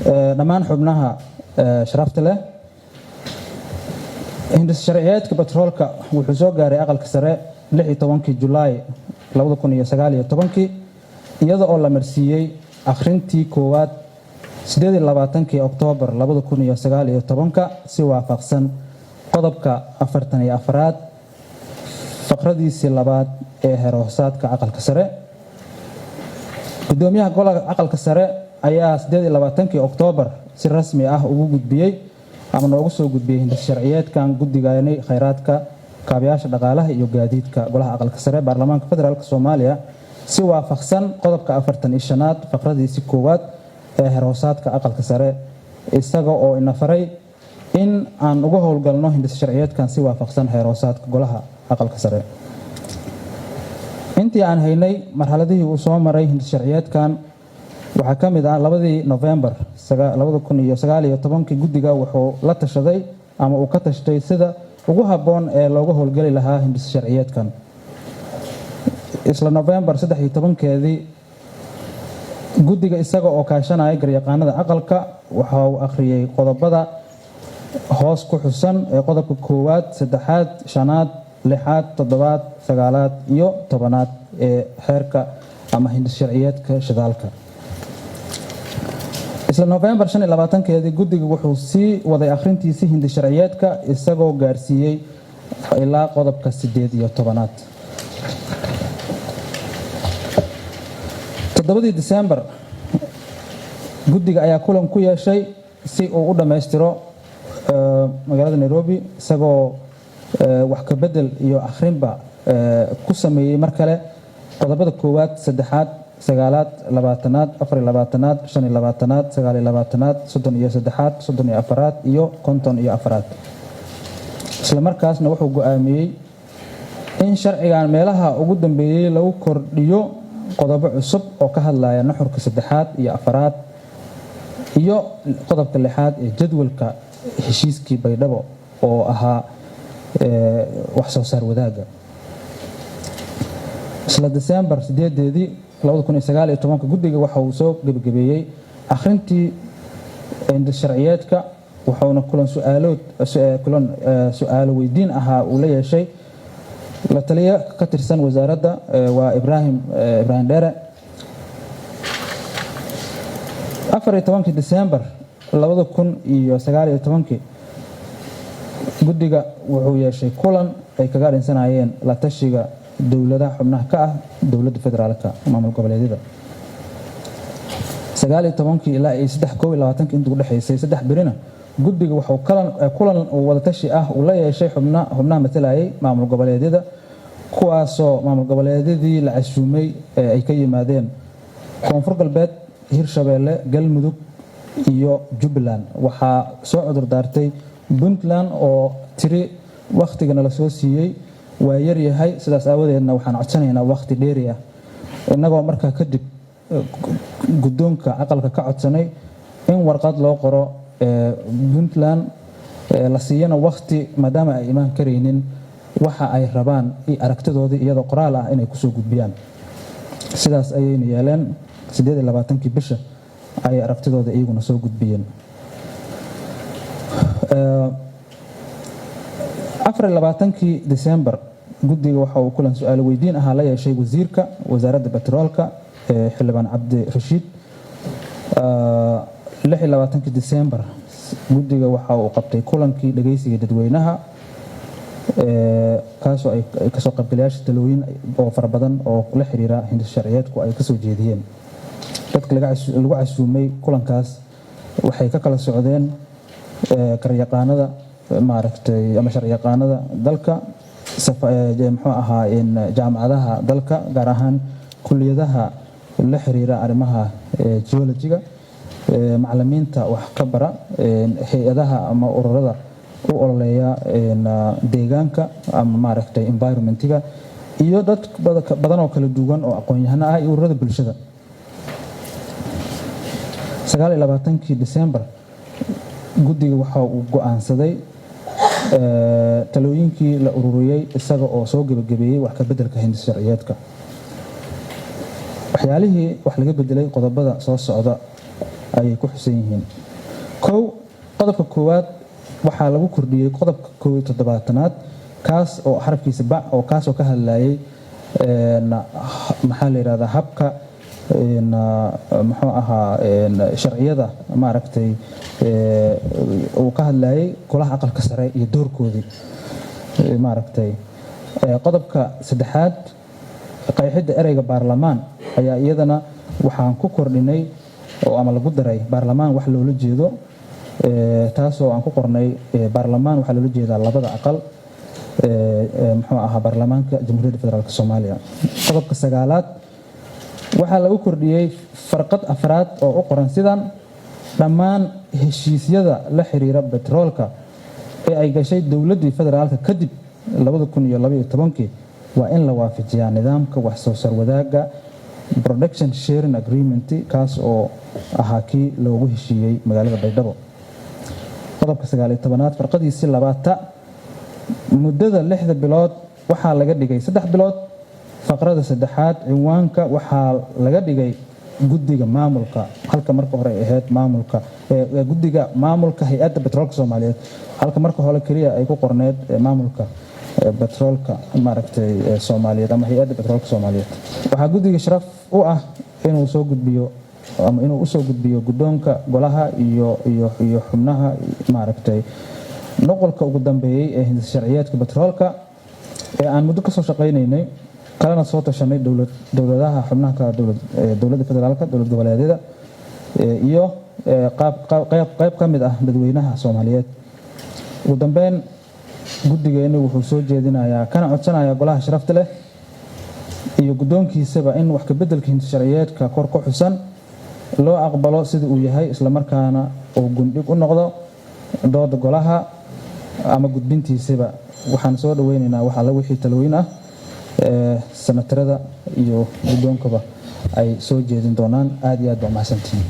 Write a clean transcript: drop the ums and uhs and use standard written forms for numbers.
dhammaan xubnaha sharafta leh hindis sharciyeedka batroolka wuxuu soo gaaray aqalka sare 16 Julaay 2019 iyada oo la marsiiyay akhrintii koowaad 28 Oktoobar 2019 si waafaqsan qodobka 44 faqradiisa labaad ee heerhoosaadka aqalka sare. Gudoomiyaha golaha aqalka sare ayaa 28 Oktoobar si rasmi ah ugu gudbiyay ama noogu soo gudbiyay hindis sharciyeedkan guddigaanay khayraadka kaabayaasha dhaqaalaha iyo gaadiidka golaha aqalka sare baarlamaanka federaalka Soomaaliya si waafaqsan qodobka 45aad faqradiisa koowaad ee heerhoosaadka aqalka sare isaga oo ina faray in aan uga howlgalno hindis sharciyeedkan si waafaqsan heerhoosaadka golaha aqalka sare. intii aan haynay marxaladihii uu soo maray hindis sharciyeedkan waxaa ka mid ah 2 November 2019 guddiga wuxuu la tashaday ama uu ka tashtay sida ugu habboon ee looga howlgali lahaa hindis sharciyeedkan. isla November 13keedii guddiga isaga oo kaashanaya garyaqaanada aqalka waxa uu akhriyay qodobada hoos ku xusan ee qodobka 1, 3, 5, 6, 7, 9 iyo 10 ee xeerka ama hindis sharciyeedka shidaalka. isla November 25keedii guddiga wuxuu sii waday akhrintiisii hindis sharciyeedka isagoo gaarsiiyay ilaa qodobka 18. 7 December guddiga ayaa kulan ku yeeshay si uu u dhameystiro magaalada Nairobi isagoo wax ka bedel iyo akhrinba ku sameeyay mar kale qodobada 1, 3, 9, 20, 24, 25, 29, 33, 34 iyo 54. isla markaasna wuxuu go'aamiyay in sharcigan meelaha ugu dambeeyay lagu kordhiyo qodobo cusub oo ka hadlaya nuxurka 3 iyo 4 iyo qodobka 6 ee jadwalka heshiiskii Baydhabo oo ahaa wax soo saar wadaaga. isla December 8 2019 guddiga waxa uu soo gabagabeeyay akhrintii hindis sharciyeedka wuxuuna kulan su'aalo weydiin ahaa uu la yeeshay la taliye ka tirsan wasaaradda waa Ibrahim Dheere. 14 December 2019 guddiga wuxuu yeeshay kulan ay kaga dhinsanayeen la tashiga dawladaha xubnaha ka ah dawladda federaalka maamul goboleedyada. 19 ilaa 3 inta u dhaxaysay 3 birina guddiga wuxuu kulan wada tashi ah uu la yeeshay xubnaha matalayay maamul goboleedyada kuwaasoo maamul goboleedyadii la casuumay ay ka yimaadeen Koonfur Galbeed, Hirshabeelle, Galmudug iyo Jubbaland. waxaa soo cudur daartay Puntland oo tiri waqtiga la soo siiyay waa yar yahay sidaas aawadeedna waxaan codsanaynaa waqti dheeri ah inagoo markaa kadib guddoonka aqalka ka codsanay in warqad loo qoro Puntland la siiyana waqti maadaama ay imaan kareynin waxa ay rabaan aragtidooda iyadoo qoraal ah inay ku soo gudbiyaan. sidaas ayayna yeeleen 28 bisha ay aragtidooda iyaguna soo gudbiyeen. 24 December guddiga waxa uu kulan su'aal weydiin ahaa la yeeshay wasiirka wasaaradda batroolka xildhibaan Cabdi Rashiid. 26 December guddiga waxa uu qabtay kulankii dhageysiga dadweynaha kaasoo ay ka soo qaybgalayaasha talooyin oo fara badan oo la xiriira hindis sharciyeedku ay ka soo jeediyeen. dadka lagu casuumay kulankaas waxay ka kala socdeen garyaqaanada maaragtay ama sharciyaqaanada dalka muxuu ahaa in jaamacadaha dalka gaar ahaan kulliyadaha la xiriira arrimaha geologiga macallimiinta wax ka bara hay'adaha ama ururada u ololeeya deegaanka ama maaragtay environmentiga iyo dad badan oo kala duwan oo aqoon-yahano ah iyo ururada bulshada. 29 December guddiga waxa uu go'aansaday talooyinkii la ururiyay isaga oo soo gabagabeeyay wax ka bedelka hindis sharciyeedka. waxyaalihii wax laga bedelay qodobada soo socda ayay ku xusan yihiin. qodobka koowaad waxaa lagu kordhiyey qodobka 17aad kaas oo xarafkiisa ba oo kaas oo ka hadlayay maxaa la yiraahdaa habka muxuu ahaa sharciyada maaragtay uu ka hadlayay golaha aqalka sare iyo doorkoodii maaragtay. qodobka 3aad qeexidda ereyga baarlamaan ayaa iyadana waxaan ku kordhinay oo ama lagu daray baarlamaan wax loola jeedo taasoo aan ku qornay baarlamaan waxaa loola jeedaa labada aqal muxuu ahaa baarlamaanka jamhuuriyadda federaalk Soomaaliya. qodobka 9aad waxaa lagu kordhiyey farqad 4aad oo u qoran sidan: dhammaan heshiisyada la xiriira betroolka ee ay gashay dowladdii federaalka kadib 2012 waa in la waafajiyaa nidaamka wax soo saar wadaagga production sharing agreement kaas oo ahaa kii loogu heshiiyey magaalada Baydhabo. qodobka 19aad farqadiisii labaad muddada 6 bilood waxaa laga dhigay 3 bilood. faqrada 3aad cinwaanka waxaa laga dhigay guddiga maamulka halka marka hore ahayd maamulka guddiga maamulka hay'adda betroolka Soomaaliyeed halka marka hore kaliya ay ku qorneed maamulka betroolka maaragtay Soomaaliyeed ama hay'adda betroolka Soomaaliyeed. waxaa guddiga sharaf u ah inuu soo gudbiyo ama inuu u soo gudbiyo guddoonka golaha iyo xubnaha maaragtay noqolka ugu dambeeyay ee hindis sharciyeedka betroolka ee aan muddo ka soo shaqaynaynay kalena soo tashanay dowladaha xubnaha ka dowladda federaalka dowlad goboleedyada iyo qayb ka mid ah dadweynaha Soomaaliyeed. ugu dambeyn guddigeenu wuxuu soo jeedinayaa kana codsanayaa golaha sharafta leh iyo guddoonkiisaba in wax ka beddelka hindis sharciyeedka kor ku xusan loo aqbalo sida uu yahay isla markaana uu gundhig u noqdo dooda golaha ama gudbintiisaba. waxaan soo dhaweynaynaa wax alla wixii talooyin ah sanatarada iyo guddoonkaba ay soo jeedin doonaan. aad iyo aad baa mahadsantihiin.